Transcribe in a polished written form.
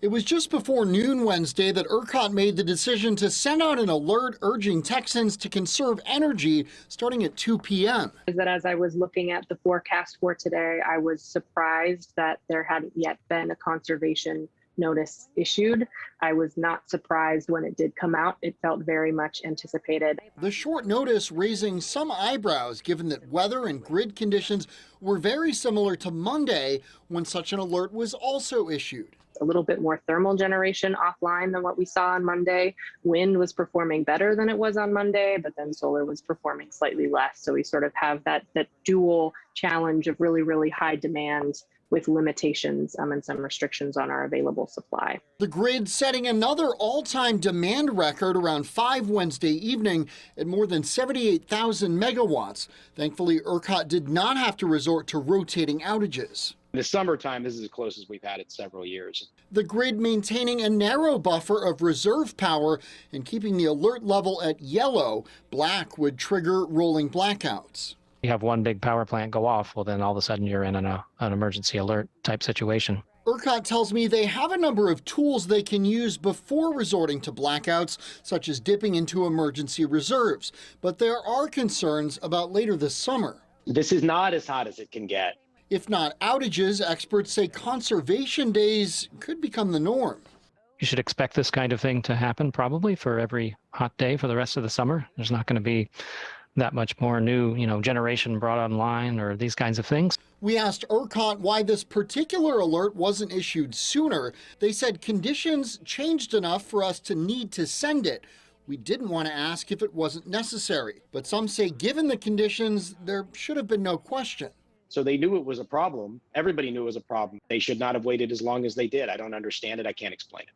It was just before noon Wednesday that ERCOT made the decision to send out an alert urging Texans to conserve energy starting at 2 p.m. Is that as I was looking at the forecast for today, I was surprised that there hadn't yet been a conservation notice issued. I was not surprised when it did come out. It felt very much anticipated. The short notice raising some eyebrows given that weather and grid conditions were very similar to Monday when such an alert was also issued. A little bit more thermal generation offline than what we saw on Monday. Wind was performing better than it was on Monday, but then solar was performing slightly less. So we sort of have that dual challenge of really, really high demand with limitations and some restrictions on our available supply. The grid setting another all-time demand record around 5 Wednesday evening at more than 78,000 megawatts. Thankfully, ERCOT did not have to resort to rotating outages. In the summertime, this is as close as we've had in several years. The grid maintaining a narrow buffer of reserve power and keeping the alert level at yellow. Black would trigger rolling blackouts. You have one big power plant go off, well, then all of a sudden you're in an emergency alert type situation. ERCOT tells me they have a number of tools they can use before resorting to blackouts, such as dipping into emergency reserves. But there are concerns about later this summer. This is not as hot as it can get. If not outages, experts say conservation days could become the norm. You should expect this kind of thing to happen probably for every hot day for the rest of the summer. There's not going to be that much more new, generation brought online or these kinds of things. We asked ERCOT why this particular alert wasn't issued sooner. They said conditions changed enough for us to need to send it. We didn't want to ask if it wasn't necessary. But some say given the conditions, there should have been no question. So they knew it was a problem. Everybody knew it was a problem. They should not have waited as long as they did. I don't understand it. I can't explain it.